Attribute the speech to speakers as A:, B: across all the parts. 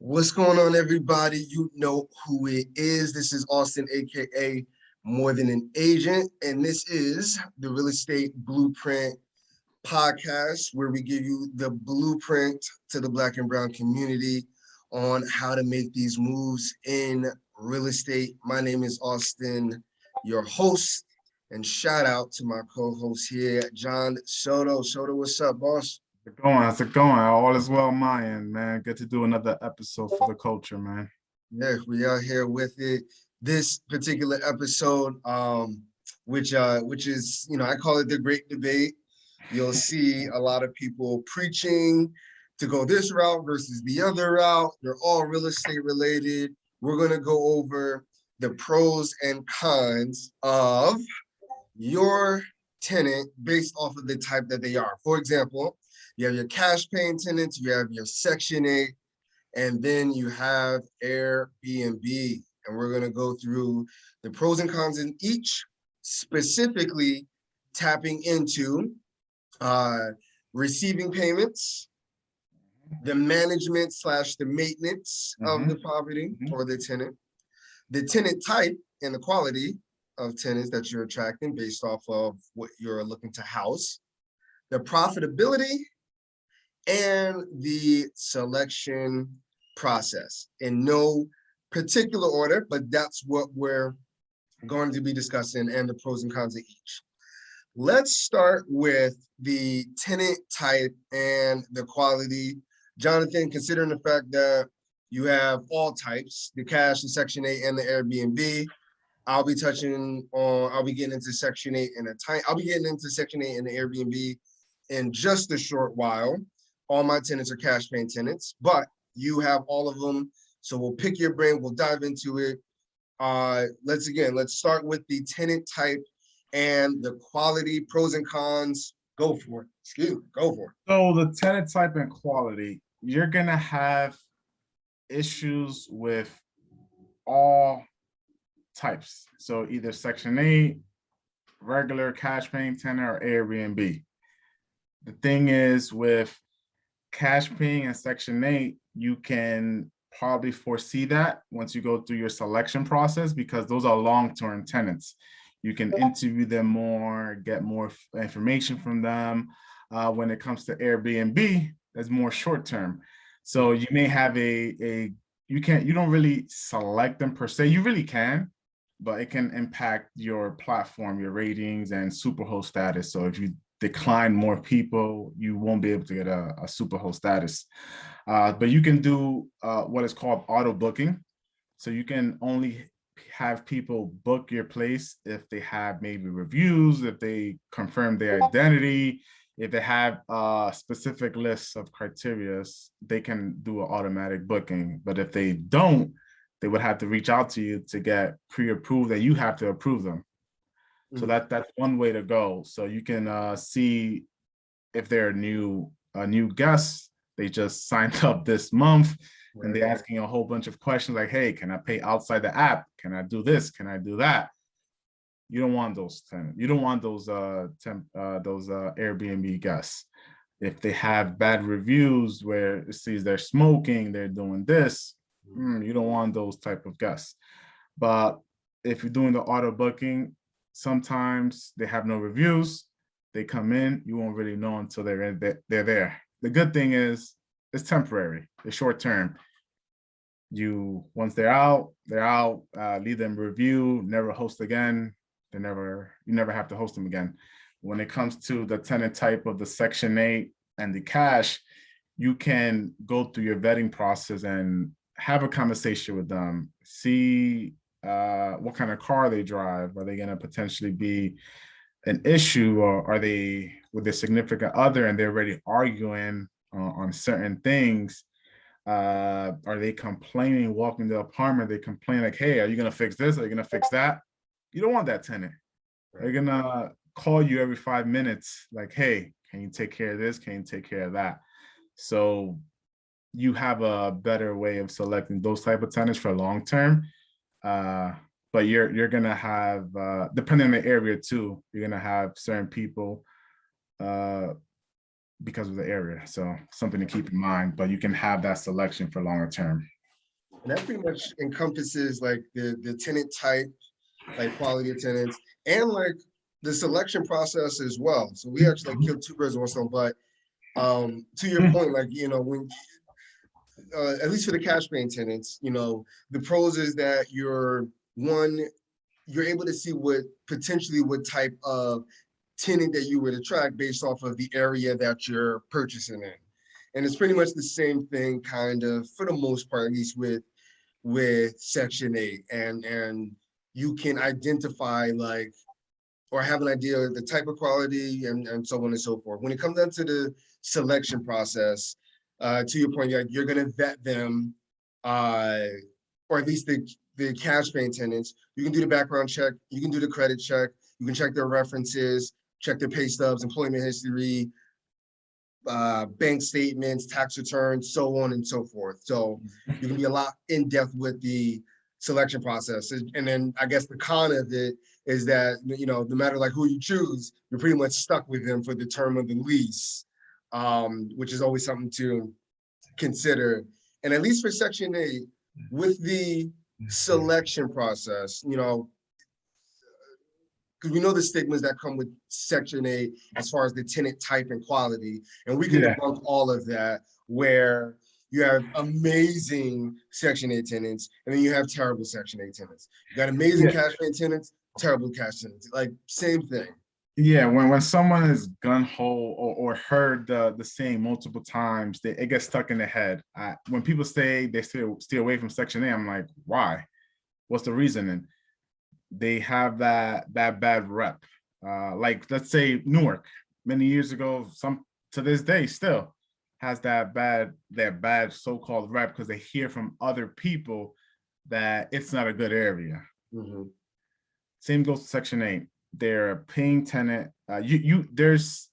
A: What's going on, everybody? You know who it is. This is Austin, aka More Than an Agent, and this is the Real Estate Blueprint podcast, where we give you the blueprint to the Black and Brown community on how to make these moves in real estate. My name is Austin, your host, and shout out to my co-host here, John Soto. Soto, what's up, boss?
B: How's it going? How's it going? All is well on my end, man. Good to do another episode for the culture, man.
A: Yeah, we are here with it. This particular episode, which is, I call it the great debate. You'll see a lot of people preaching to go this route versus the other route. They're all real estate related. We're gonna go over the pros and cons of your tenant based off of the type that they are. For example, you have your cash paying tenants, you have your Section 8, and then you have Airbnb. And we're going to go through the pros and cons in each, specifically tapping into receiving payments, the management / the maintenance of the property or the tenant type and the quality of tenants that you're attracting based off of what you're looking to house, the profitability, and the selection process in no particular order, but that's what we're going to be discussing and the pros and cons of each. Let's start with the tenant type and the quality. Jonathan, considering the fact that you have all types, the cash, the Section 8, and the Airbnb, I'll be getting into Section 8 I'll be getting into Section 8 and the Airbnb in just a short while. All my tenants are cash paying tenants, but you have all of them. So we'll pick your brain. We'll dive into it. Let's start with the tenant type and the quality, pros and cons. Go for it. Go for it.
B: So the tenant type and quality, you're going to have issues with all types. So either Section 8, regular cash paying tenant, or Airbnb. The thing is with cash paying and Section 8, you can probably foresee that once you go through your selection process, because those are long-term tenants. You can interview them more, get more information from them. When it comes to Airbnb, that's more short-term. So you may have you don't really select them per se. You really can, but it can impact your platform, your ratings, and superhost status. So if you decline more people, you won't be able to get a superhost status. But you can do what is called auto booking. So you can only have people book your place if they have maybe reviews, if they confirm their identity, if they have a specific list of criteria, they can do an automatic booking. But if they don't, they would have to reach out to you to get pre-approved, and you have to approve them. So that's one way to go. So you can see if they're a new guest, they just signed up this month, and they're asking a whole bunch of questions like, hey, can I pay outside the app? Can I do this? Can I do that? You don't want those tenants. You don't want those Airbnb guests. If they have bad reviews where it sees they're smoking, they're doing this, you don't want those type of guests. But if you're doing the auto booking, sometimes they have no reviews. They come in, you won't really know until they're there. The good thing is it's temporary, it's short term. Once they're out, leave them review, never host again. You never have to host them again. When it comes to the tenant type of the Section 8 and the cash, you can go through your vetting process and have a conversation with them, see what kind of car they drive. Are they going to potentially be an issue, or are they with their significant other and they're already arguing on certain things? Are they complaining walking the apartment? They complain like, hey, are you going to fix this? Are you going to fix that? You don't want that tenant. They're going to call you every 5 minutes like, hey, can you take care of this? Can you take care of that? So you have a better way of selecting those type of tenants for long term. But you're gonna have, depending on the area too, you're gonna have certain people because of the area. So something to keep in mind, but you can have that selection for longer term.
A: And that pretty much encompasses like the tenant type, like quality of tenants, and like the selection process as well. So we actually like killed two birds with one stone. But to your point, like when at least for the cash paying tenants, the pros is that you're able to see what type of tenant that you would attract based off of the area that you're purchasing in. And it's pretty much the same thing, kind of, for the most part, at least with Section 8. And you can identify like, or have an idea of the type of quality and so on and so forth. When it comes down to the selection process, to your point, you're gonna vet them, or at least the cash paying tenants. You can do the background check, you can do the credit check, you can check their references, check their pay stubs, employment history, bank statements, tax returns, so on and so forth. So you can be a lot in depth with the selection process. And then I guess the con of it is that, no matter like who you choose, you're pretty much stuck with them for the term of the lease, which is always something to consider. And at least for Section 8, with the selection process, because we know the stigmas that come with Section 8 as far as the tenant type and quality. And we can debunk all of that, where you have amazing Section 8 tenants, and then you have terrible Section 8 tenants. You got amazing cash paying tenants, terrible cash tenants. Like, same thing.
B: Yeah, when someone is gun ho or heard the saying multiple times, it gets stuck in their head. When people say they stay away from Section 8, I'm like, why? What's the reason? And they have that bad rep. Like, let's say Newark, many years ago, some to this day still has that bad so-called rep, because they hear from other people that it's not a good area. Same goes to Section 8. They're a paying tenant. There's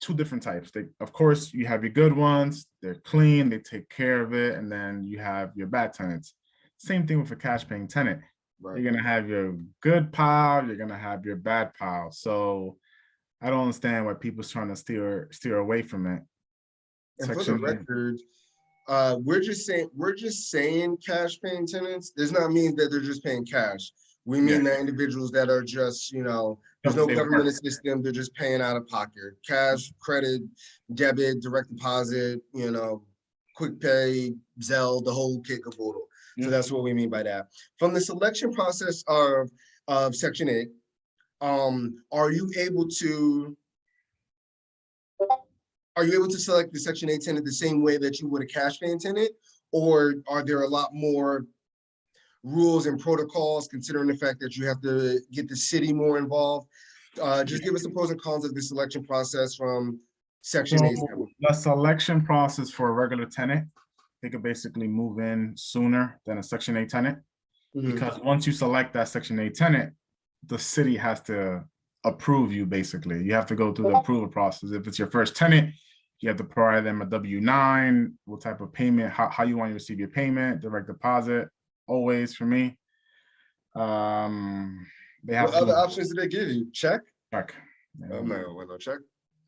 B: two different types. Of course, you have your good ones. They're clean. They take care of it, and then you have your bad tenants. Same thing with a cash paying tenant. Right. You're gonna have your good pile. You're gonna have your bad pile. So I don't understand why people's trying to steer away from it.
A: And for the record, we're just saying cash paying tenants does not mean that they're just paying cash. We mean that individuals that are just, there's no government system, they're just paying out of pocket. Cash, credit, debit, direct deposit, quick pay, Zelle, the whole kit caboodle. So that's what we mean by that. From the selection process of Section 8, are you able to select the Section 8 tenant the same way that you would a cash paying tenant? Or are there a lot more rules and protocols, considering the fact that you have to get the city more involved? Just give us the pros and cons of the selection process from Section 8.
B: The selection process for a regular tenant, they could basically move in sooner than a Section 8 tenant, because once you select that Section 8 tenant, the city has to approve you. Basically, you have to go through the approval process. If it's your first tenant, you have to provide them a W-9, what type of payment, how you want to receive your payment, direct deposit, always for me. They have
A: what other options do they give you? Check?
B: Check.
A: Oh, no, why not check?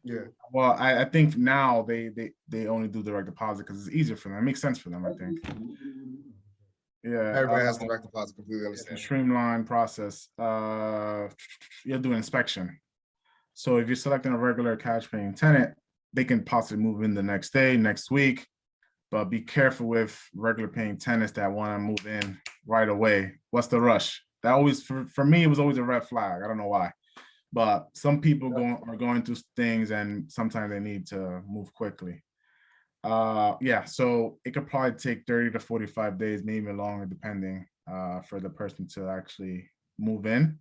A: Yeah.
B: Well, I think now they only do direct deposit because it's easier for them. It makes sense for them, I think. Yeah.
A: Everybody has direct deposit, completely understand.
B: Streamlined process. You'll do inspection. So if you're selecting a regular cash paying tenant, they can possibly move in the next day, next week. But be careful with regular paying tenants that want to move in right away. What's the rush? That always, for me, it was always a red flag. I don't know why. But some people are going through things, and sometimes they need to move quickly. Yeah, so it could probably take 30 to 45 days, maybe longer, depending for the person to actually move in.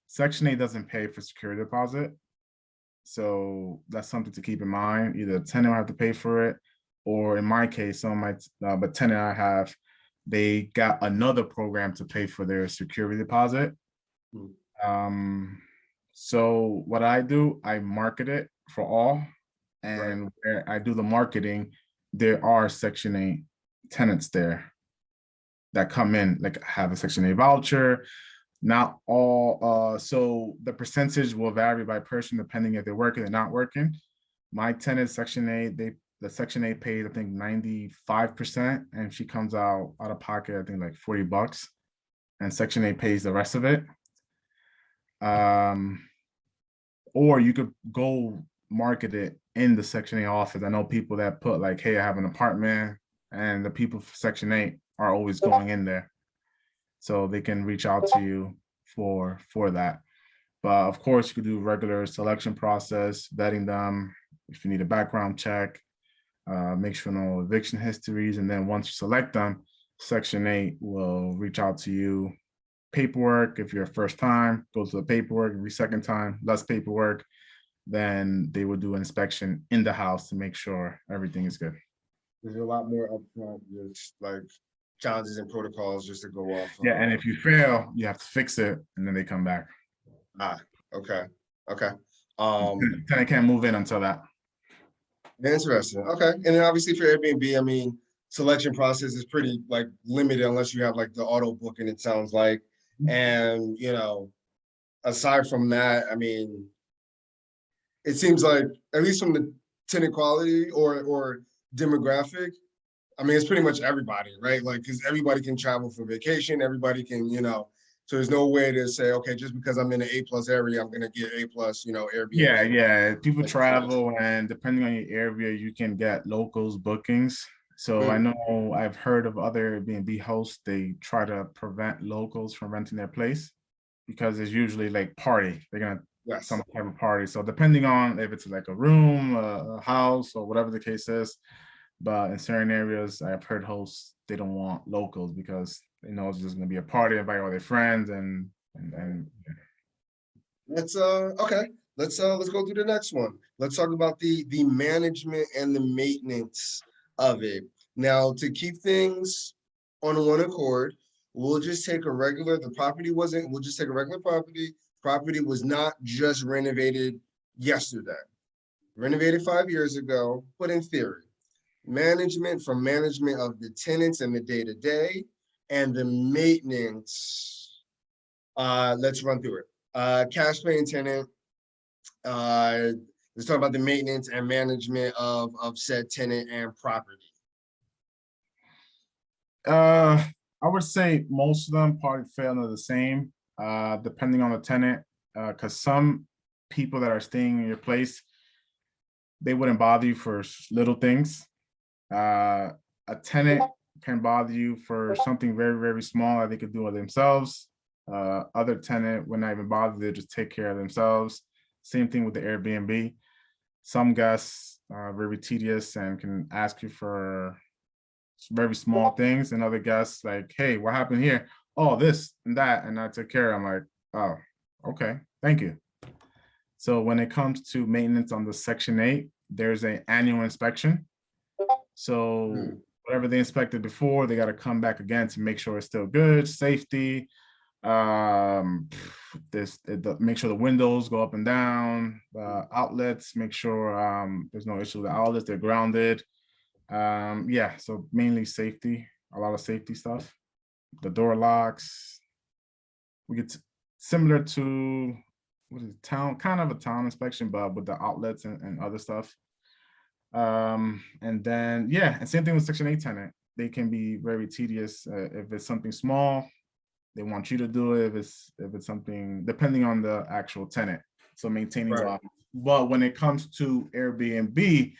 B: Section 8 doesn't pay for security deposit. So that's something to keep in mind. Either the tenant will have to pay for it, or in my case, some might, but tenant I have, they got another program to pay for their security deposit. So what I do, I market it for all, and where I do the marketing, there are Section 8 tenants there that come in, like have a Section 8 voucher. Not all, so the percentage will vary by person depending if they're working or not working. My tenants, Section 8, the Section 8 pays, I think 95%, and she comes out of pocket, I think like $40, and Section 8 pays the rest of it. Or you could go market it in the Section 8 office. I know people that put like, hey, I have an apartment, and the people for Section 8 are always going in there. So they can reach out to you for that. But of course, you could do regular selection process, vetting them. If you need a background check, make sure no eviction histories. And then once you select them, Section 8 will reach out to you. Paperwork, if you're a first time, go to the paperwork. Every second time, less paperwork. Then they will do an inspection in the house to make sure everything is good.
A: There's a lot more upfront, just like challenges and protocols just to go off.
B: Yeah, and if you fail, you have to fix it, and then they come back.
A: Okay.
B: Tenant can't move in until that.
A: Interesting. Okay. And then obviously for Airbnb, I mean, selection process is pretty like limited unless you have like the auto booking, it sounds like. And aside from that, I mean, it seems like at least from the tenant quality or demographic, I mean, it's pretty much everybody, right? Like, because everybody can travel for vacation, everybody can, so there's no way to say, okay, just because I'm in an A+ area, I'm gonna get A+, Airbnb.
B: Yeah. People travel, and depending on your area, you can get locals bookings. So I know I've heard of other Airbnb hosts, they try to prevent locals from renting their place because it's usually like party. They're gonna some type of party. So depending on if it's like a room, a house, or whatever the case is. But in certain areas, I've heard hosts, they don't want locals because they know it's just gonna be a party, invite all their friends and
A: Let's okay. Let's go through the next one. Let's talk about the management and the maintenance of it. Now, to keep things on one accord, we'll just take a regular, we'll just take a regular property. Property was not just renovated yesterday. Renovated 5 years ago, but in theory, management of the tenants and the day-to-day and the maintenance. Let's run through it. Cash paying tenant. Let's talk about the maintenance and management of said tenant and property.
B: I would say most of them probably fell into the same, depending on the tenant, because some people that are staying in your place, they wouldn't bother you for little things. A tenant can bother you for something very, very small that they could do it themselves. Other tenant would not even bother, they just take care of themselves. Same thing with the Airbnb. Some guests are very tedious and can ask you for very small things, and other guests like, hey, what happened here? Oh, this and that, and I took care. I'm like, oh, okay, thank you. So when it comes to maintenance on the Section 8, there's an annual inspection. So whatever they inspected before, they got to come back again to make sure it's still good, safety. Make sure the windows go up and down, outlets, make sure there's no issue with the outlets, they're grounded. Yeah, so mainly safety, a lot of safety stuff. The door locks, we get similar to what is it, kind of a town inspection, but with the outlets and other stuff. And then and same thing with Section 8 tenant. They can be very tedious. If it's something small, they want you to do it. If it's something, depending on the actual tenant. So maintaining a lot. But when it comes to Airbnb,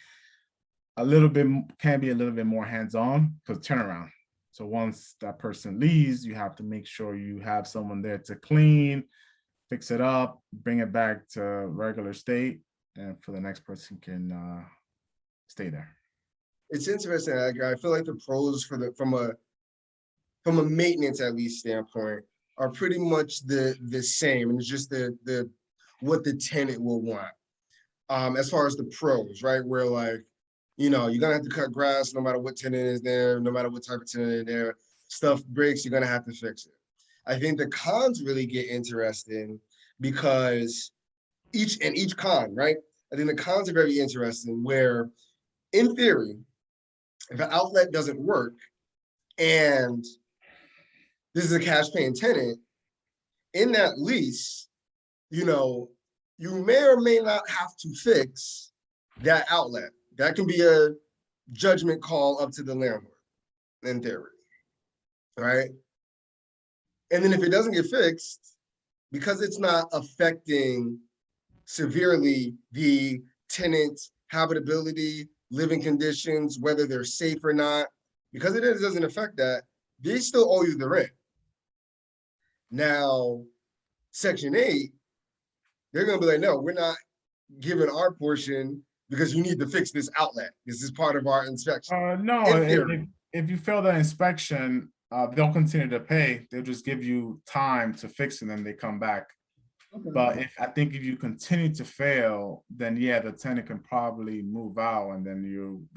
B: can be a little bit more hands-on because turnaround. So once that person leaves, you have to make sure you have someone there to clean, fix it up, bring it back to regular state, and for the next person can stay there.
A: It's interesting. I feel like the pros from a maintenance at least standpoint are pretty much the same, and it's just the what the tenant will want. As far as the pros, right? Where like, you're gonna have to cut grass no matter what tenant is there, no matter what type of tenant is there. Stuff breaks, you're gonna have to fix it. I think the cons really get interesting because each con, right? I think the cons are very interesting where, in theory, if an outlet doesn't work and this is a cash paying tenant, in that lease, you may or may not have to fix that outlet. That can be judgment call up to the landlord, in theory, right? And then if it doesn't get fixed, because it's not affecting severely the tenant's habitability, living conditions, whether they're safe or not, because it doesn't affect that, they still owe you the rent. Now, Section 8, they're gonna be like, no, we're not giving our portion because you need to fix this outlet. This is part of our inspection.
B: No,
A: In theory.
B: if you fail the inspection, they'll continue to pay. They'll just give you time to fix it, and then they come back.
A: Okay.
B: But if you continue to fail, then yeah, the tenant can probably move out, and then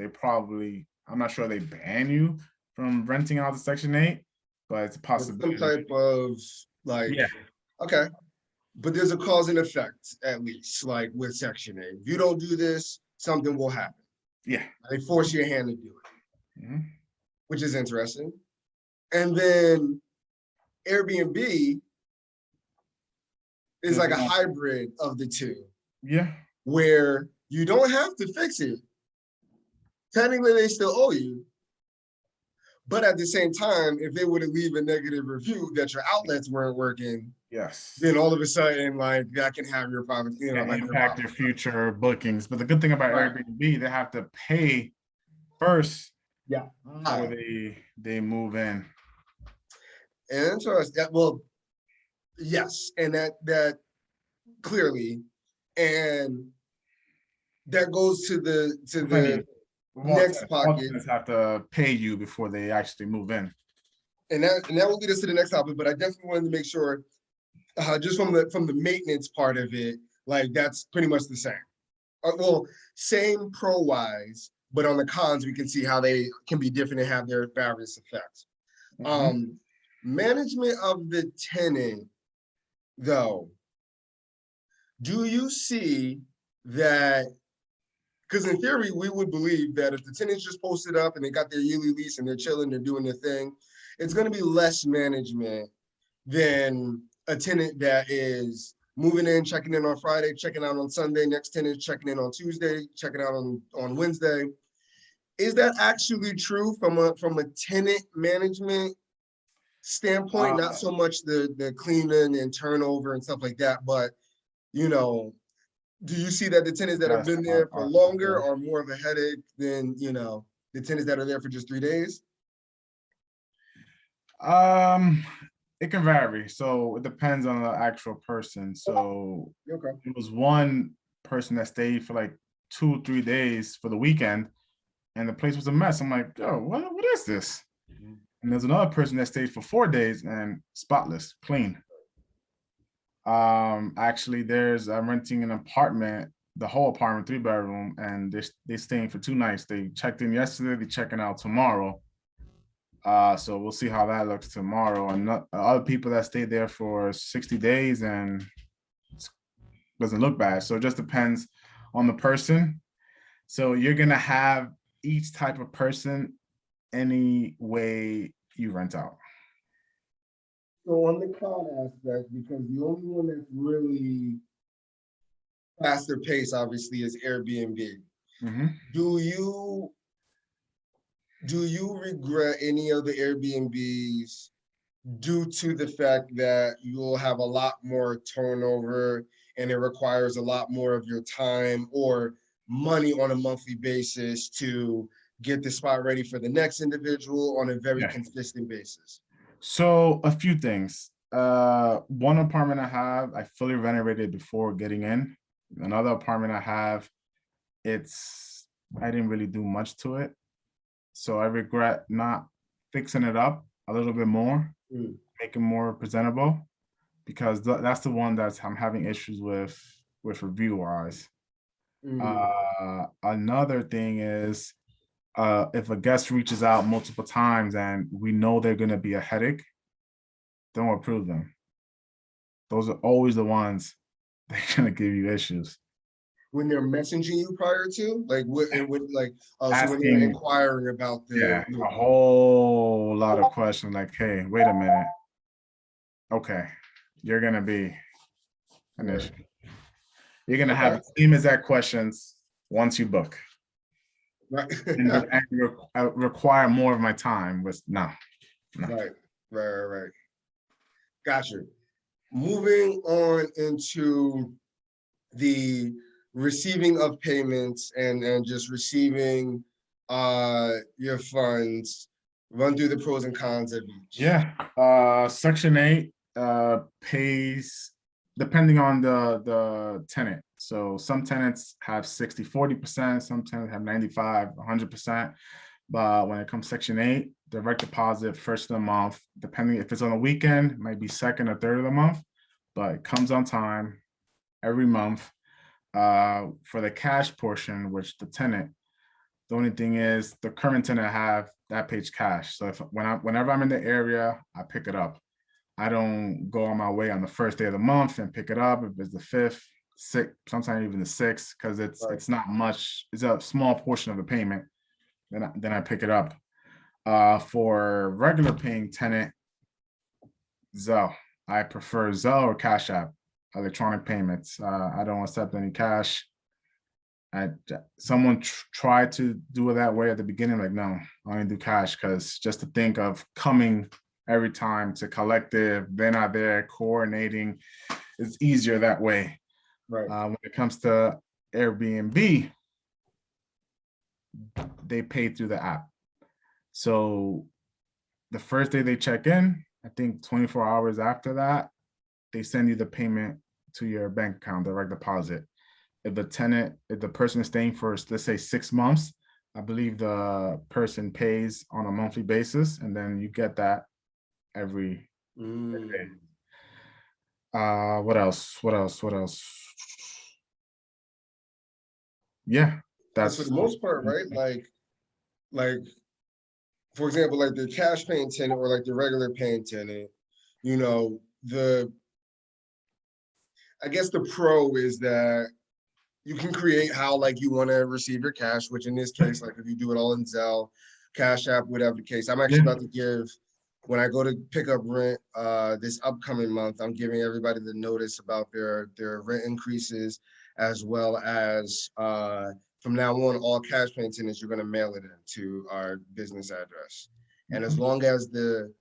B: I'm not sure they ban you from renting out the Section 8, but it's a possibility.
A: Some type of like,
B: yeah.
A: Okay. But there's a cause and effect, at least, like with Section 8. If you don't do this, something will happen.
B: Yeah.
A: They force your hand to do it, which is interesting. And then Airbnb is like a hybrid of the two.
B: Yeah.
A: Where you don't have to fix it. Technically, they still owe you. But at the same time, if they were to leave a negative review that your outlets weren't working,
B: yes,
A: then all of a sudden, like that can have your private, like
B: impact your future bookings. But the good thing about Airbnb, they have to pay first, before they move in.
A: Interesting. Well, yes, and that clearly, and that goes to the next pocket.
B: Have to pay you before they actually move in.
A: And that will lead us to the next topic, but I definitely wanted to make sure, just from the maintenance part of it, like that's pretty much the same. Well, same pro-wise, but on the cons, we can see how they can be different and have their various effects. Management of the tenant, though, do you see that? Because in theory, we would believe that if the tenants just posted up and they got their yearly lease and they're chilling, they're doing their thing, it's going to be less management than a tenant that is moving in, checking in on Friday, checking out on Sunday, next tenant checking in on Tuesday, checking out on Wednesday. Is that actually true from a tenant management standpoint? Not so much the cleaning and turnover and stuff like that, but do you see that the tenants that have been there for longer are more of a headache than the tenants that are there for just 3 days?
B: It can vary. So it depends on the actual person. So it was one person that stayed for like 2-3 days for the weekend, and the place was a mess. I'm like, oh, what is this? And there's another person that stayed for 4 days and spotless, clean. Actually, I'm renting an apartment, the whole apartment, 3-bedroom, and they're staying for 2 nights. They checked in yesterday, they're checking out tomorrow. So we'll see how that looks tomorrow. And other people that stayed there for 60 days and it doesn't look bad. So it just depends on the person. So you're gonna have each type of person any way you rent out.
A: So on the con aspect, because the only one that's really faster pace, obviously, is Airbnb. Do you regret any of the Airbnbs due to the fact that you'll have a lot more turnover and it requires a lot more of your time or money on a monthly basis to get the spot ready for the next individual on a very consistent basis?
B: So a few things. One apartment I have, I fully renovated before getting in. Another apartment I have, I didn't really do much to it. So I regret not fixing it up a little bit more, make it more presentable, because that's the one I'm having issues with review wise. Another thing is, if a guest reaches out multiple times and we know they're going to be a headache, don't approve them. Those are always the ones that are going to give you issues.
A: When they're messaging you prior to, like so when they're inquiring about
B: a whole lot of questions, like, hey, wait a minute. Okay, you're going to be an issue. You're going to have the same exact questions once you book.
A: Right.
B: and require more of my time. Was no.
A: Right. Right. Gotcha. Moving on into the receiving of payments and just receiving your funds, run through the pros and cons of each.
B: Yeah. Section 8 pays depending on the tenant. So some tenants have 60, 40%, some tenants have 95, 100%. But when it comes Section 8, direct deposit first of the month, depending if it's on a weekend, it might be second or third of the month, but it comes on time every month. For the cash portion, which the tenant, the only thing is the current tenant have that pays cash. So whenever I'm in the area, I pick it up. I don't go on my way on the first day of the month and pick it up if it's the 5th, 6th, sometimes even the 6th, because it's not much. It's a small portion of the payment. Then I pick it up. For regular paying tenant, Zelle. I prefer Zelle or Cash App, electronic payments. I don't accept any cash. Someone tried to do it that way at the beginning, like, no, I only do cash, because just to think of coming every time to collective, they're not there coordinating, it's easier that way.
A: Right.
B: When it comes to Airbnb, they pay through the app. So the first day they check in, I think 24 hours after that, they send you the payment to your bank account, direct deposit. If the person is staying for, let's say 6 months, I believe the person pays on a monthly basis, and then you get that every day. What else? Yeah,
A: Because for the most part, right? Like for example, like the cash paying tenant or like the regular paying tenant, you know, I guess the pro is that you can create how like you want to receive your cash, which in this case, like if you do it all in Zelle, Cash App, whatever the case. I'm actually about to give, when I go to pick up rent this upcoming month, I'm giving everybody the notice about their rent increases, as well as from now on, all cash paying tenants, you're going to mail it in to our business address. And as long as the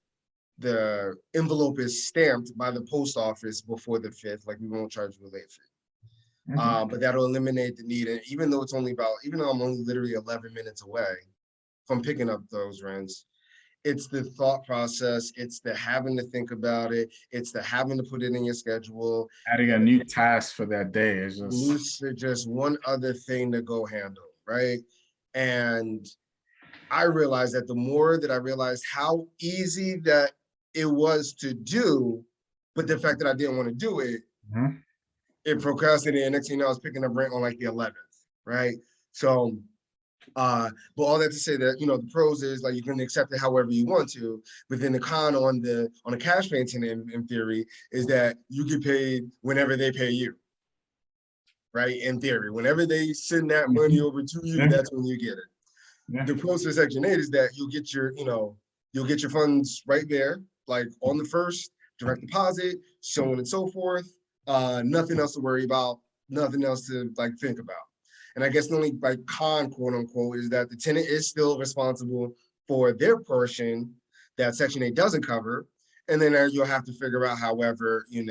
A: envelope is stamped by the post office before the 5th, like we won't charge you a late fee. But that'll eliminate the need. And even though I'm only literally 11 minutes away from picking up those rents, it's the thought process, it's the having to think about it, it's the having to put it in your schedule.
B: Adding a new task for that day is
A: just one other thing to go handle, right? And I realized that the more that I realized how easy that it was to do, but the fact that I didn't want to do it, it procrastinated. And next thing you know, I was picking up rent on like the 11th, right? So, but all that to say that, you know, the pros is like you can accept it however you want to, but then the con on the cash paying tenant in theory is that you get paid whenever they pay you, right? In theory, whenever they send that money over to you, that's when you get it. The pros for Section 8 is that you'll get your funds right there, like on the first, direct deposit, so on and so forth. Nothing else to worry about, nothing else to like think about. And I guess the only like con, quote unquote, is that the tenant is still responsible for their portion that Section 8 doesn't cover. And then you'll have to figure out, however, you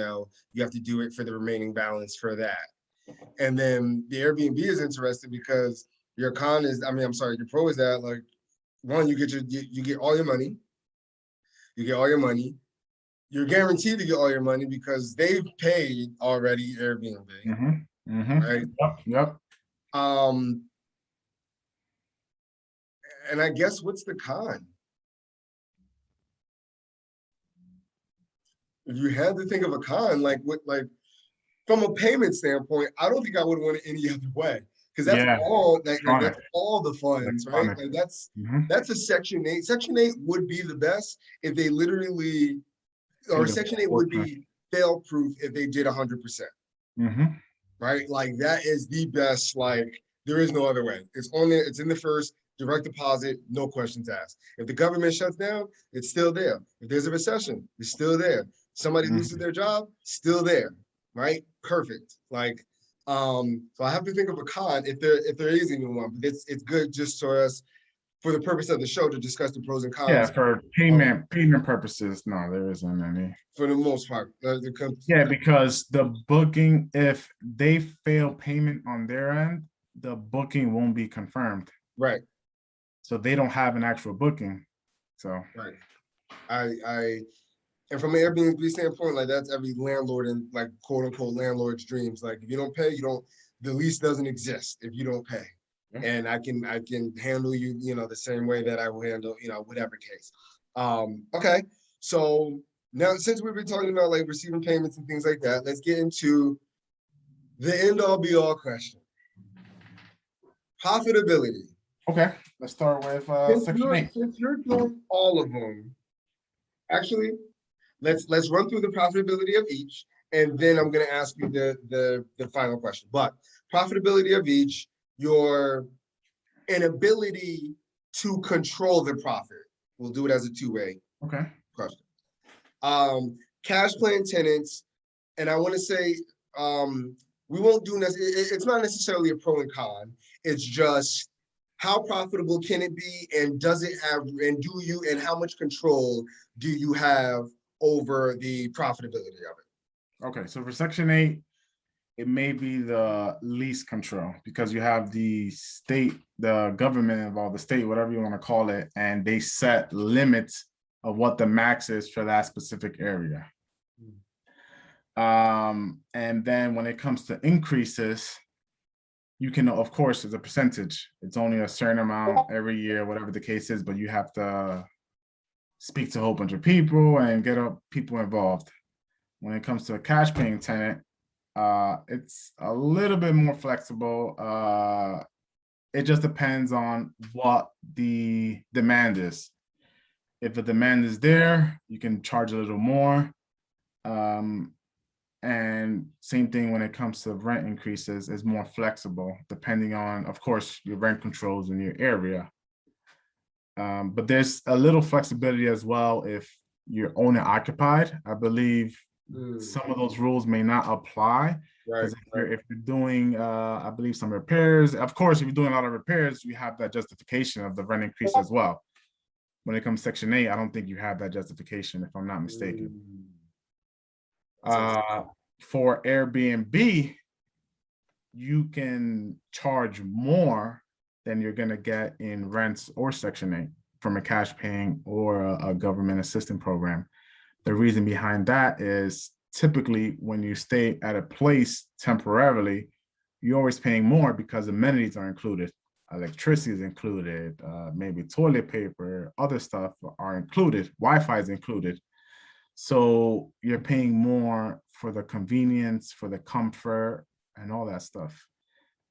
A: have to do it for the remaining balance for that. And then the Airbnb is interesting because your con is, your pro is that like, one, you get all your money. You get all your money. You're guaranteed to get all your money because they've paid already Airbnb. Right?
B: Yep.
A: And I guess what's the con? If you had to think of a con, like from a payment standpoint, I don't think I would want it any other way. Because that's all that's all the funds, right? Like that's a Section 8. Section 8 would be the best if they literally, or Section 8 would be fail proof if they did 100%. Right? Like that is the best, like there is no other way. It's on there, it's in the first, direct deposit, no questions asked. If the government shuts down, it's still there. If there's a recession, it's still there. Somebody loses their job, still there, right? Perfect. Like So I have to think of a con if there is even one, but it's good just for us, for the purpose of the show, to discuss the pros and
B: Yeah,
A: cons.
B: for payment purposes, no, there isn't any.
A: For the most part.
B: Yeah, because the booking, if they fail payment on their end, the booking won't be confirmed.
A: Right.
B: So they don't have an actual booking. So
A: Right. And from an Airbnb standpoint, like that's every landlord and like quote unquote landlord's dreams. Like if you don't pay, the lease doesn't exist if you don't pay.
B: yeah.
A: And I can handle you, the same way that I will handle, whatever case. Okay. So now since we've been talking about like receiving payments and things like that, let's get into the end all be all question. Profitability.
B: Okay, let's start with Section 8.
A: Since you're doing all of them, actually, let's run through the profitability of each, and then I'm going to ask you the final question. But profitability of each, your inability to control the profit. We'll do it as a two-way
B: Okay.
A: question. Cash paying tenants, and I want to say we won't do this. It's not necessarily a pro and con. It's just how profitable can it be, and does it have, and do you, and how much control do you have over the profitability of it?
B: Okay, so for Section 8, it may be the least control because you have the state, the government involved, the state, whatever you want to call it, and they set limits of what the max is for that specific area. And then when it comes to increases, you can, of course, it's a percentage. It's only a certain amount every year, whatever the case is, but you have to speak to a whole bunch of people and get people involved. When it comes to a cash paying tenant, it's a little bit more flexible. It just depends on what the demand is. If the demand is there, you can charge a little more. And same thing when it comes to rent increases, is more flexible depending on, of course, your rent controls in your area. But there's a little flexibility as well if you're owner occupied. I believe some of those rules may not apply.
A: Right.
B: If you're doing, I believe, some repairs, of course, if you're doing a lot of repairs, you have that justification of the rent increase as well. When it comes to Section 8, I don't think you have that justification, if I'm not mistaken. For Airbnb, you can charge more than you're going to get in rents or Section 8 from a cash paying or a government assistance program. The reason behind that is typically when you stay at a place temporarily, you're always paying more because amenities are included. Electricity is included, maybe toilet paper, other stuff are included, Wi-Fi is included. So you're paying more for the convenience, for the comfort, and all that stuff.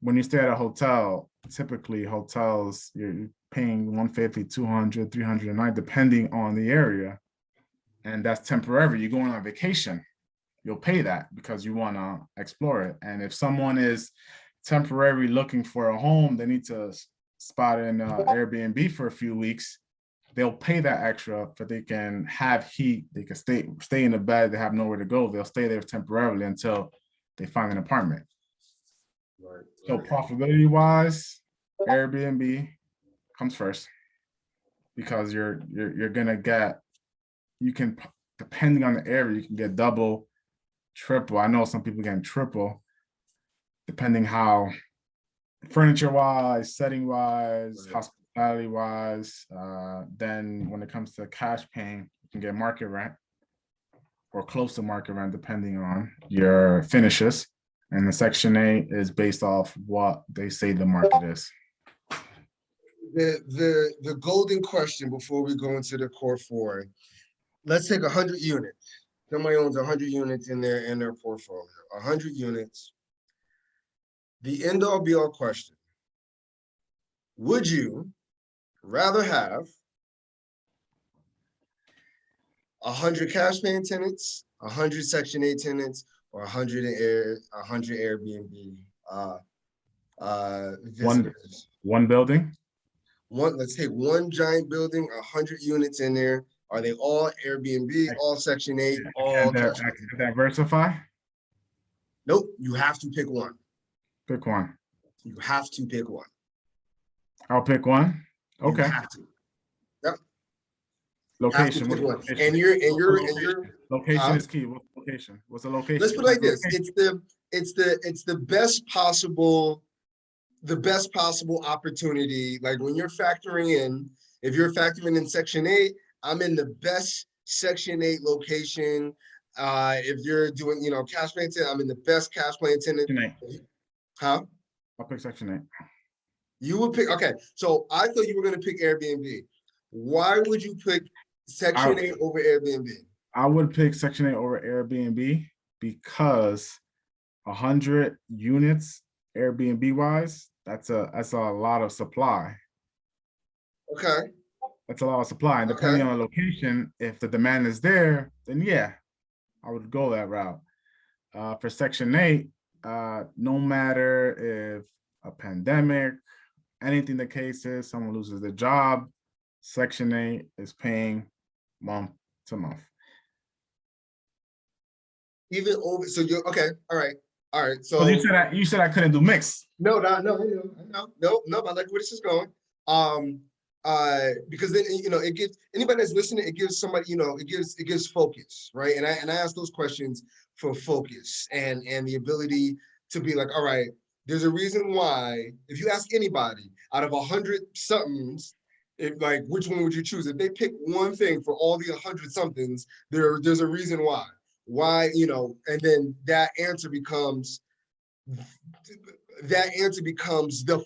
B: When you stay at a hotel, typically hotels, you're paying $150, $200, $300 a night, depending on the area. And that's temporary. You're going on vacation, you'll pay that because you want to explore it. And if someone is temporarily looking for a home, they need to spot in Airbnb for a few weeks, they'll pay that extra so they can have heat, they can stay in the bed, they have nowhere to go, they'll stay there temporarily until they find an apartment. Right. So profitability wise, Airbnb comes first because you're gonna get, you can, depending on the area, you can get double, triple. I know some people getting triple, depending how furniture wise, setting wise, hospitality wise. Then when it comes to cash paying, you can get market rent or close to market rent, depending on your finishes. And the Section 8 is based off what they say the market is.
A: The golden question before we go into the core four. Let's take 100 units. Somebody owns 100 units in their portfolio. 100 units. The end all be all question. Would you rather have 100 cash paying tenants, 100 Section 8 tenants, or 100 Airbnb visitors?
B: One building?
A: Let's take one giant building, 100 units in there. Are they all Airbnb, all Section 8, all cash paying?
B: Diversify?
A: Nope, you have to pick one.
B: Pick one.
A: You have to pick one.
B: I'll pick one.
A: You
B: Okay.
A: have to. Yep.
B: Location.
A: Pick
B: What's the
A: one.
B: location?
A: And you're
B: Location is key. What's the location? What's the location?
A: let's put it like this. It's the best possible opportunity. Like when you're factoring in, if you're factoring in Section 8, I'm in the best Section 8 location. If you're doing, cash playing tenant, I'm in the best cash playing tenant.
B: Section 8.
A: Huh?
B: I'll pick Section 8.
A: You would pick, okay. So I thought you were gonna pick Airbnb. Why would you pick Section 8 over Airbnb?
B: I would pick Section 8 over Airbnb because 100 units Airbnb wise, that's a lot of supply.
A: Okay.
B: That's a lot of supply. And depending on the location, if the demand is there, then yeah, I would go that route. For Section 8, no matter if a pandemic, anything the case is, someone loses their job, Section 8 is paying month to month.
A: Even over, so you're okay. All right. So
B: you said I couldn't do mix.
A: No. I like where this is going. Because then it gives anybody that's listening, it gives somebody, it gives focus, right? And I ask those questions for focus and the ability to be like, all right, there's a reason why. If you ask anybody out of 100 somethings, like which one would you choose? If they pick one thing for all the 100 somethings, there's a reason why. Why, and then that answer becomes the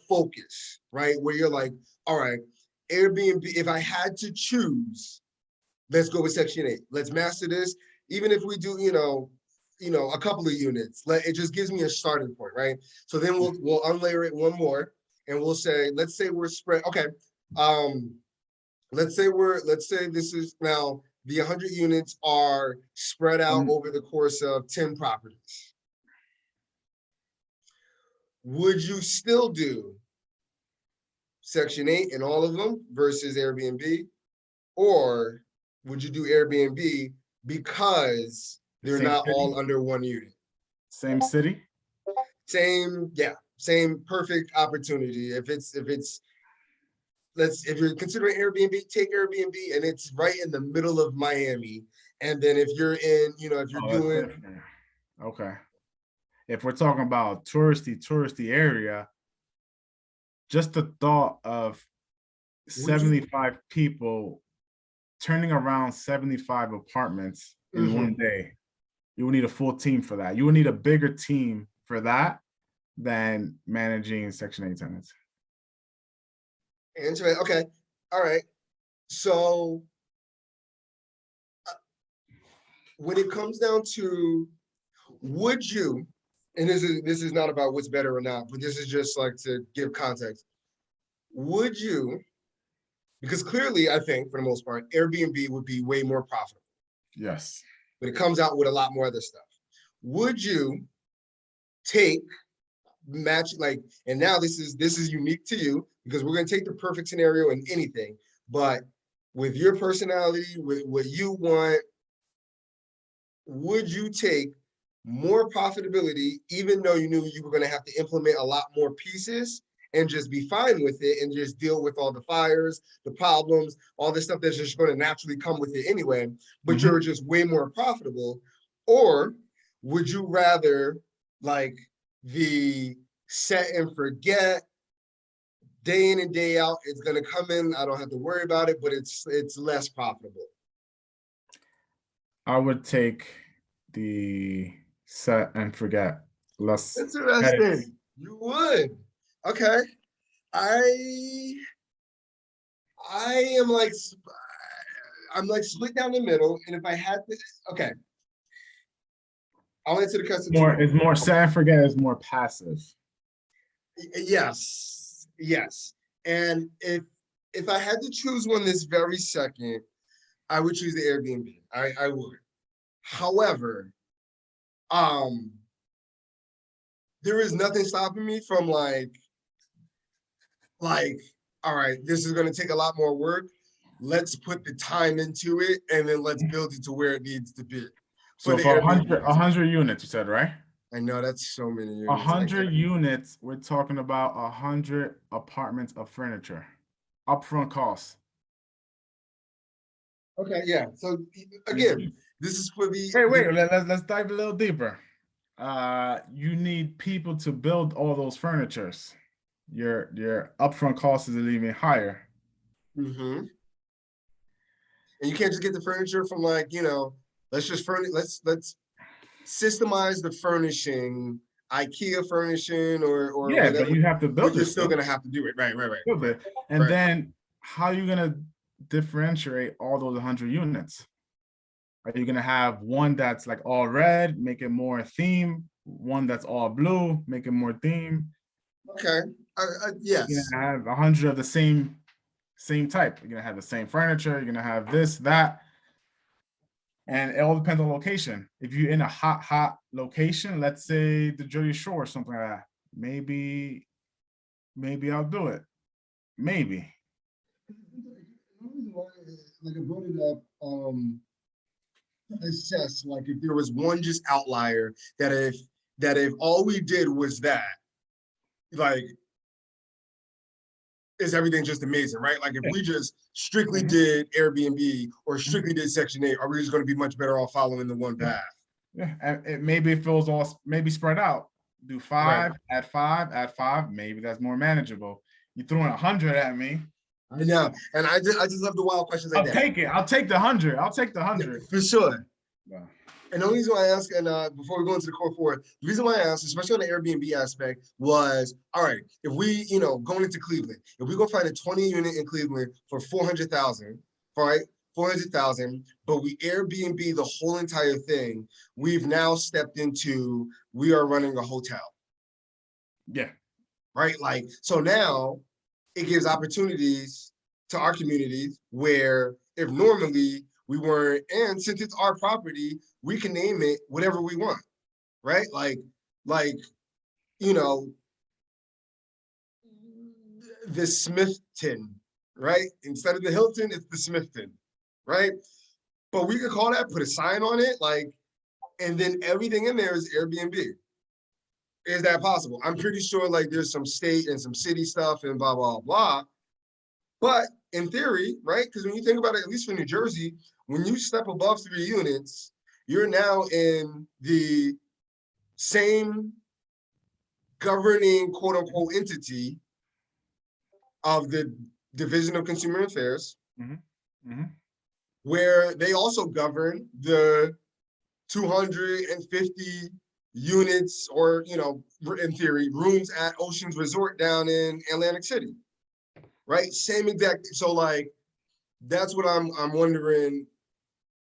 A: focus, right? Where you're like, all right, Airbnb, if I had to choose, let's go with Section 8. Let's master this. Even if we do, a couple of units, it just gives me a starting point, right? So then we'll unlayer it one more and we'll say, let's say we're spread. Okay. Let's say this is now the 100 units are spread out over the course of 10 properties. Would you still do Section 8 in all of them versus Airbnb? Or would you do Airbnb because they're not all under one unit?
B: Same city?
A: Same perfect opportunity. If you're considering Airbnb, take Airbnb and it's right in the middle of Miami. And then if you're in, if you're doing
B: different. Okay. If we're talking about touristy area, just the thought of 75 people turning around 75 apartments in one day, you will need a full team for that. You will need a bigger team for that than managing Section 8 tenants.
A: Okay. All right. So when it comes down to, would you, and this is not about what's better or not, but this is just like to give context. Would you, because clearly I think for the most part, Airbnb would be way more profitable.
B: Yes.
A: But it comes out with a lot more other stuff. Would you match, like, and now this is unique to you because we're going to take the perfect scenario in anything, but with your personality, with what you want, would you take more profitability, even though you knew you were going to have to implement a lot more pieces and just be fine with it and just deal with all the fires, the problems, all this stuff that's just going to naturally come with it anyway, but you're just way more profitable? Or would you rather like the set and forget, day in and day out, it's going to come in, I don't have to worry about it, but it's less profitable?
B: I would take the set and forget. Less.
A: Interesting. You would. Okay. I am like, I'm like split down the middle. And if I had to, okay. I'll answer the question.
B: It's more set and forget is more passive.
A: Yes. And if I had to choose one this very second, I would choose the Airbnb. I would. However, there is nothing stopping me from like, all right, this is going to take a lot more work. Let's put the time into it and then let's build it to where it needs to be.
B: So for 100 units, you said, right?
A: I know that's so many units.
B: 100 units, we're talking about 100 apartments of furniture. Upfront costs.
A: Okay, yeah. So again, this is for the
B: Wait, let's dive a little deeper. You need people to build all those furnitures. Your upfront cost is even higher.
A: Mm-hmm. And you can't just get the furniture from like, let's just furnish, let's systemize the furnishing, IKEA furnishing or
B: Yeah,
A: whatever,
B: but you have to
A: but
B: build
A: you're
B: it
A: still
B: still.
A: gonna have to do it. Right.
B: Build it. And then how are you gonna differentiate all those 100 units? Are you gonna have one that's like all red, make it more theme, one that's all blue, make it more theme?
A: Okay. Yes.
B: You're gonna have 100 of the same type. You're gonna have the same furniture, you're gonna have this, that. And it all depends on location. If you're in a hot location, let's say the Jersey Shore or something like that, maybe I'll do it. Maybe.
A: Like I brought it up, assess like if there was one just outlier that if all we did was that, like, is everything just amazing, right? Like if we just strictly did Airbnb or strictly did Section 8, are we just going to be much better off following the one path?
B: Yeah, and maybe it feels all maybe spread out. Do 5, add 5, add 5. Maybe that's more manageable. You throwing 100 at me.
A: I know, and I just love the wild questions like that.
B: I'll take it. I'll take the 100. I'll take the 100
A: for sure.
B: Yeah.
A: And the only reason why I asked, and before we go into the core four, the reason why I asked, especially on the Airbnb aspect, was all right. If we, going into Cleveland, if we go find a 20 unit in Cleveland for 400,000, right? 400,000, but we Airbnb the whole entire thing. We've now stepped into we are running a hotel.
B: Yeah.
A: Right. Like so now it gives opportunities to our communities where if normally we weren't, and since it's our property, we can name it whatever we want, right? Like, the Smithton, right? Instead of the Hilton, it's the Smithton, right? But we could call that, put a sign on it, like, and then everything in there is Airbnb. Is that possible? I'm pretty sure like there's some state and some city stuff and blah, blah, blah. But in theory, right? Because when you think about it, at least for New Jersey, when you step above 3 units, you're now in the same governing quote unquote entity of the Division of Consumer Affairs, where they also govern the 250 units or, in theory, rooms at Ocean's Resort down in Atlantic City. Right? Same exact. So like, that's what I'm wondering.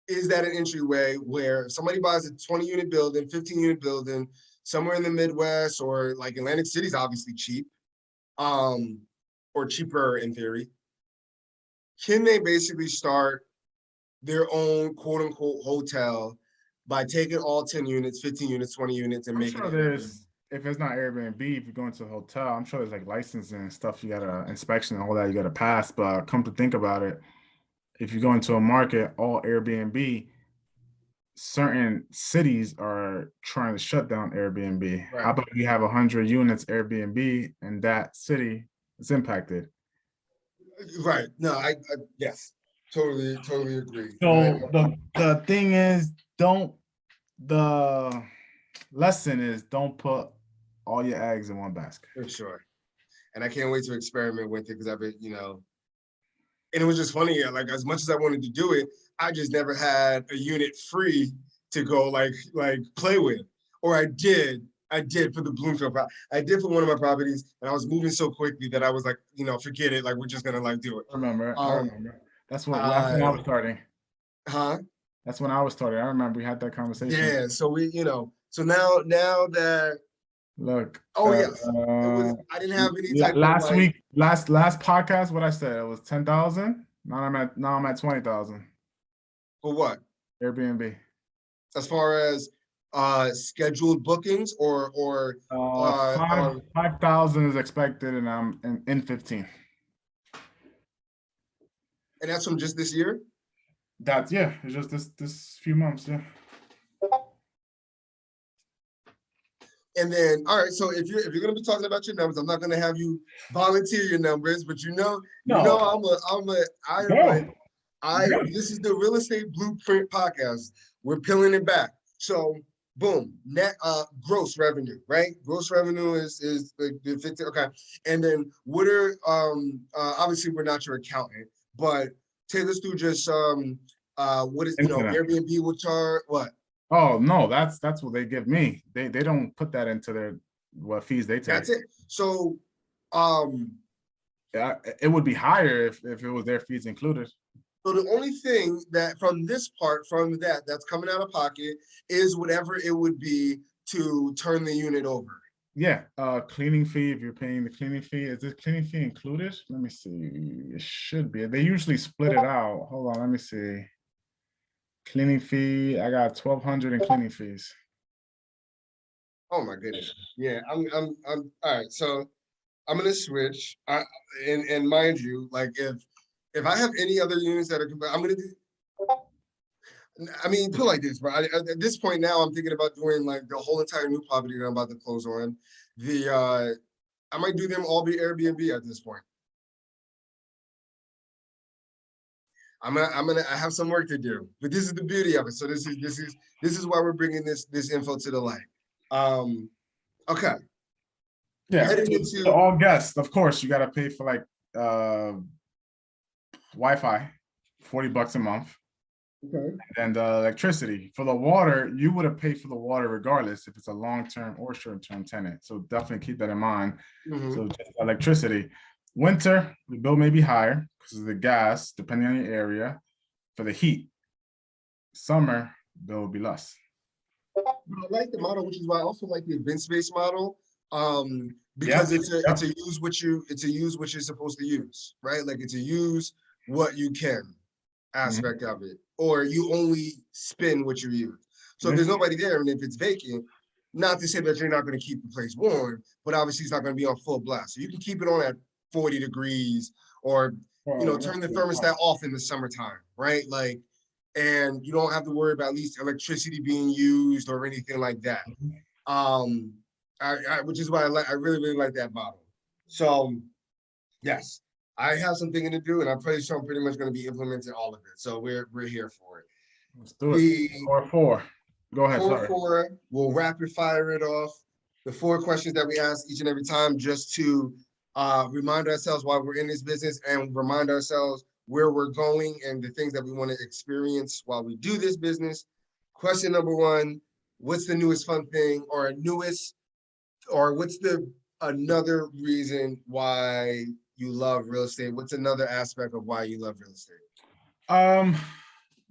A: Is that an entryway where somebody buys a 20 unit building, 15 unit building somewhere in the Midwest or like Atlantic City's obviously cheap, or cheaper in theory. Can they basically start their own quote unquote hotel by taking all 10 units, 15 units, 20 units and making it?
B: There's, if it's not Airbnb, if you're going to a hotel, I'm sure there's like licensing and stuff. You got to inspection and all that you got to pass. But come to think about it, if you go into a market, all Airbnb, certain cities are trying to shut down Airbnb.
A: Right.
B: How about you have 100 units Airbnb and that city is impacted?
A: Right. No, I yes, totally agree.
B: So the thing is, the lesson is don't put all your eggs in one basket.
A: For sure. And I can't wait to experiment with it because I've been, and it was just funny. Like as much as I wanted to do it, I just never had a unit free to go like play with. Or I did for the Bloomfield. I did for one of my properties, and I was moving so quickly that I was like, forget it. Like we're just gonna like do it.
B: I remember. That's when I was starting.
A: Huh?
B: That's when I was starting. I remember we had that conversation.
A: Yeah. So we, so now that.
B: Look.
A: Oh yes. It was. I didn't have any type
B: last
A: of
B: week. Last podcast. What I said, it was 10,000. Now I'm at 20,000.
A: For what?
B: Airbnb.
A: As far as scheduled bookings or
B: 5,000 is expected, and I'm in 15.
A: And that's from just this year?
B: That's it's just this few months, yeah.
A: And then, all right, so if you're gonna be talking about your numbers, I'm not gonna have you volunteer your numbers, but
B: No, go, go.
A: this is the real estate blueprint podcast. We're peeling it back. So boom, net gross revenue, right? Gross revenue is the 50, okay. And then what are obviously we're not your accountant, but take us through just what is
B: Internet.
A: Airbnb will charge what?
B: Oh no, that's what they give me. They don't put that into their what fees they take.
A: That's it. So um
B: Yeah, it would be higher if it was their fees included.
A: So the only thing that from this part, from that's coming out of pocket is whatever it would be to turn the unit over.
B: Yeah, cleaning fee, if you're paying the cleaning fee, is this cleaning fee included? Let me see. It should be. They usually split it out. Hold on, let me see. Cleaning fee, I got 1,200 in cleaning fees.
A: Oh my goodness. Yeah, I'm all right. So I'm gonna switch. And mind you, like if I have any other units that are, I'm gonna do. I mean, put it like this, bro. At this point now, I'm thinking about doing like the whole entire new property that I'm about to close on. I might do them all be Airbnb at this point. I have some work to do, but this is the beauty of it. So this is why we're bringing this info to the light. Okay.
B: Yeah,
A: Heading
B: to
A: into
B: all guests, of course, you got to pay for like Wi-Fi, $40 a month.
A: okay.
B: And electricity. For the water, you would have paid for the water regardless if it's a long-term or short-term tenant. So definitely keep that in mind.
A: Mhm.
B: So just electricity. Winter, the bill may be higher because of the gas, depending on your area. For the heat, summer, bill will be less.
A: I like the model, which is why I also like the events-based model.
B: Yeah,
A: Because it's a use what you're supposed to use, right? Like it's a use what you can aspect of it, or you only spend what you use. So if
B: yeah.
A: there's nobody there and if it's vacant, not to say that you're not going to keep the place warm, but obviously it's not going to be on full blast. So you can keep it on at 40 degrees or turn the thermostat off in the summertime, right? Like, and you don't have to worry about at least electricity being used or anything like that. Um, which is why I really, really like that model. So yes, I have some thinking to do, and I'm pretty sure I'm pretty much going to be implementing all of it. So we're here for it.
B: Let's do it.
A: The
B: 4-4. Go ahead. Sorry.
A: 4-4, we'll rapid fire it off. The 4 questions that we ask each and every time, just to remind ourselves why we're in this business and remind ourselves where we're going and the things that we want to experience while we do this business. Question number 1: what's the newest fun thing, or what's the another reason why you love real estate? What's another aspect of why you love real estate?
B: Um,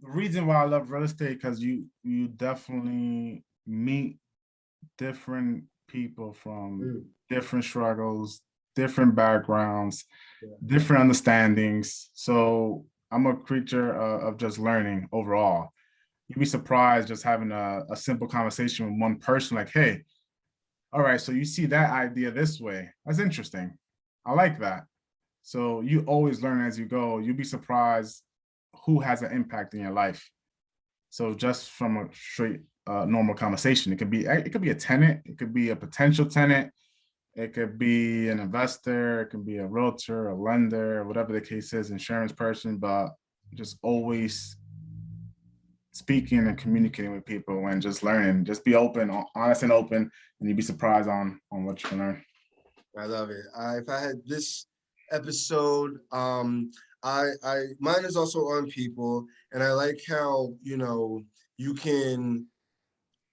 B: the reason why I love real estate because you definitely meet different people from different struggles, different backgrounds,
A: Yeah.
B: different understandings. So I'm a creature of just learning overall. You'd be surprised just having a simple conversation with one person, like, hey, all right, so you see that idea this way. That's interesting. I like that. So you always learn as you go. You'd be surprised who has an impact in your life. So just from a straight normal conversation, it could be a tenant, it could be a potential tenant, it could be an investor, it could be a realtor, a lender, whatever the case is, insurance person, but just always speaking and communicating with people and just learning. Just be open, honest and open, and you'd be surprised on what you can learn.
A: I love it. If I had this episode, mine is also on people, and I like how you can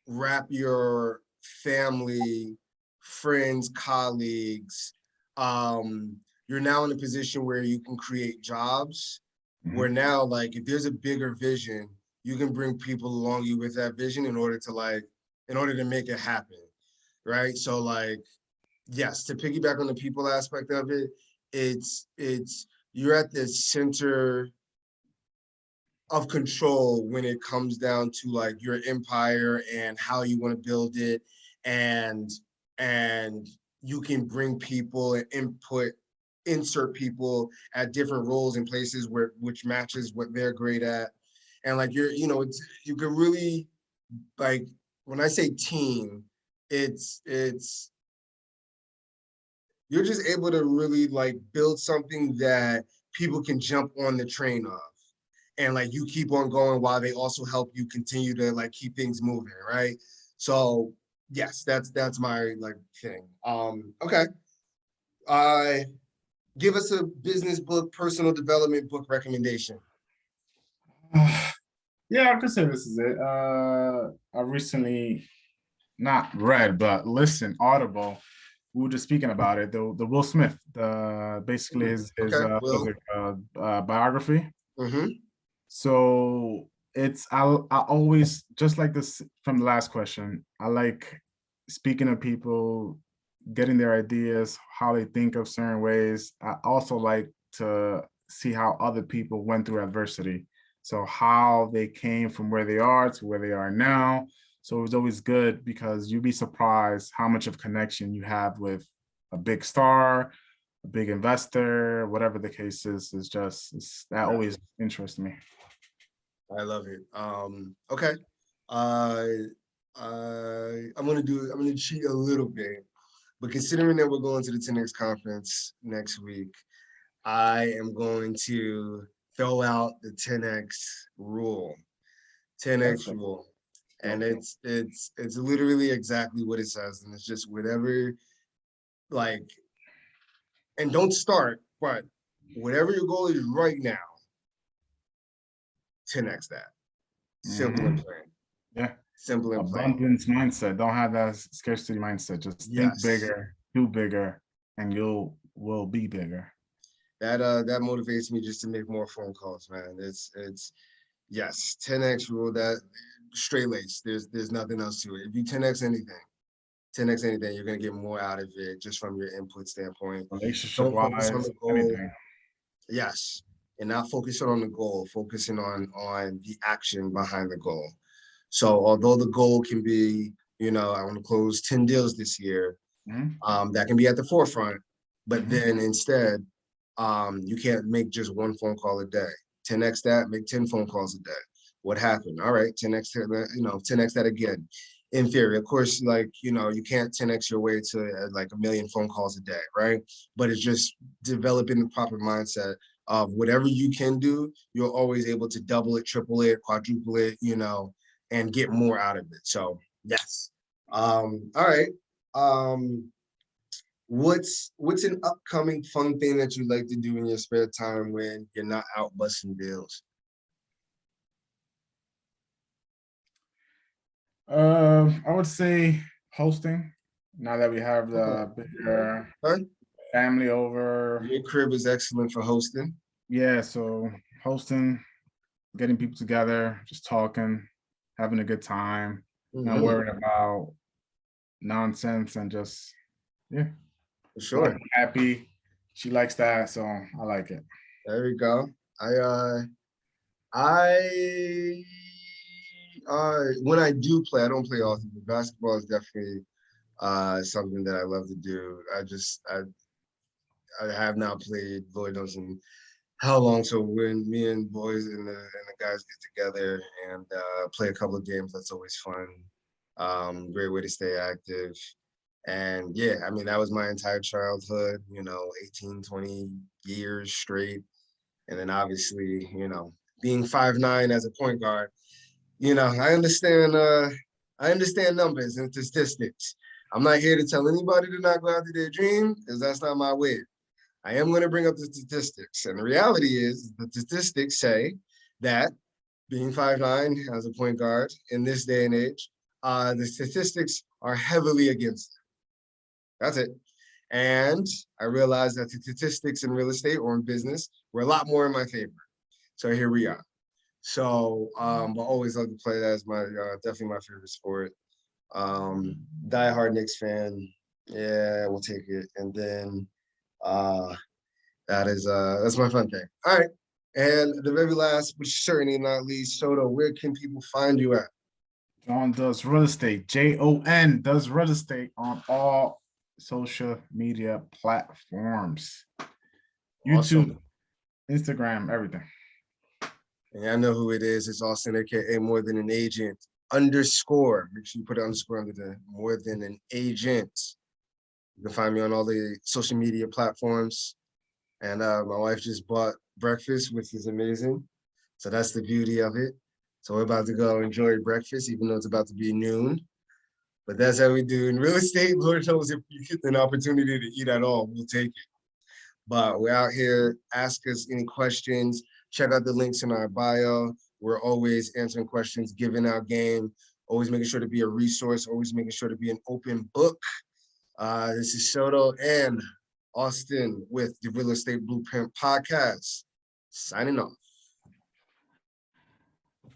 A: wrap your family, friends, colleagues. You're now in a position where you can create jobs. Where now, like, if there's a bigger vision, you can bring people along you with that vision in order to make it happen, right? So, like, yes, to piggyback on the people aspect of it, it's you're at the center of control when it comes down to like your empire and how you want to build it, and and you can bring people and insert people at different roles and places which matches what they're great at. And like you can really, like, when I say team, it's you're just able to really like build something that people can jump on the train of. And like you keep on going while they also help you continue to like keep things moving, right? So yes, that's my like thing. Okay. Give us a business book, personal development book recommendation.
B: Yeah, I could say this is it. I recently not read, but listened Audible. We were just speaking about it. The Will Smith, the basically his
A: Okay,
B: what was
A: Will.
B: it, biography.
A: Mm-hmm.
B: So it's I always just like this from the last question. I like speaking to people, getting their ideas, how they think of certain ways. I also like to see how other people went through adversity. So how they came from where they are to where they are now. So it was always good because you'd be surprised how much of connection you have with a big star, a big investor, whatever the case is just that
A: Yeah,
B: always interests me.
A: I love it. Okay. Uh, I'm gonna cheat a little bit, but considering that we're going to the 10X conference next week, I am going to throw out the 10X rule. 10X
B: Perfect.
A: rule. And
B: Go.
A: it's literally exactly what it says. And it's just whatever, like, and don't start, but whatever your goal is right now, 10X that. Simple and
B: Mhm.
A: plain.
B: Yeah.
A: Simple and plain.
B: Abundance mindset. Don't have that scarcity mindset. Just think
A: Yes.
B: bigger, do bigger, and you'll will be bigger.
A: That motivates me just to make more phone calls, man. It's yes, 10X rule that straight lace. There's nothing else to it. If you 10X anything, 10X anything, you're gonna get more out of it just from your input standpoint.
B: Relationship
A: Don't focus on
B: wise,
A: the goal.
B: anything.
A: Yes. And not focusing on the goal, focusing on the action behind the goal. So although the goal can be, I want to close 10 deals this year,
B: Mhm.
A: that can be at the forefront, but
B: Mhm.
A: then instead, you can't make just one phone call a day. 10X that, make 10 phone calls a day. What happened? All right, 10X, 10X that again. In theory, of course, like, you can't 10X your way to like a million phone calls a day, right? But it's just developing the proper mindset of whatever you can do, you're always able to double it, triple it, quadruple it, and get more out of it. So yes. All right. Um, what's an upcoming fun thing that you like to do in your spare time when you're not out busting deals?
B: I would say hosting. Now that we have
A: Oh,
B: the bigger
A: okay.
B: family over,
A: Your crib is excellent for hosting.
B: yeah. So hosting, getting people together, just talking, having a good time, not
A: Hmm.
B: worrying about nonsense, and just yeah,
A: For
B: fun,
A: sure.
B: happy. She likes that, so I like it.
A: There we go. I when I do play, I don't play often, but basketball is definitely something that I love to do. I have not played Lord knows in how long. So when me and boys and the guys get together and play a couple of games, that's always fun. Great way to stay active. And yeah, I mean, that was my entire childhood, 18, 20 years straight. And then obviously, being 5'9" as a point guard, I understand numbers and statistics. I'm not here to tell anybody to not go after their dream because that's not my way. I am going to bring up the statistics. And the reality is the statistics say that being 5'9" as a point guard in this day and age, the statistics are heavily against it. That's it. And I realized that the statistics in real estate or in business were a lot more in my favor. So here we are. So I always love to play that as my definitely my favorite sport. Diehard Knicks fan. Yeah, we'll take it. And then uh that's my fun thing. All right. And the very last, but certainly not least, Soto, where can people find you at?
B: John does real estate. JON does real estate on all social media platforms. YouTube,
A: Awesome.
B: Instagram, everything.
A: And I know who it is. It's Austin, aka More Than an Agent. underscore. Make sure you put an underscore under the more than an agent. You can find me on all the social media platforms. And my wife just bought breakfast, which is amazing. So that's the beauty of it. So we're about to go enjoy breakfast, even though it's about to be noon. But that's how we do in real estate. Lord knows if you get an opportunity to eat at all, we'll take it. But we're out here. Ask us any questions. Check out the links in our bio. We're always answering questions, giving out game, always making sure to be a resource, always making sure to be an open book. This is Shoto and Austin with the Real Estate Blueprint Podcast. Signing off.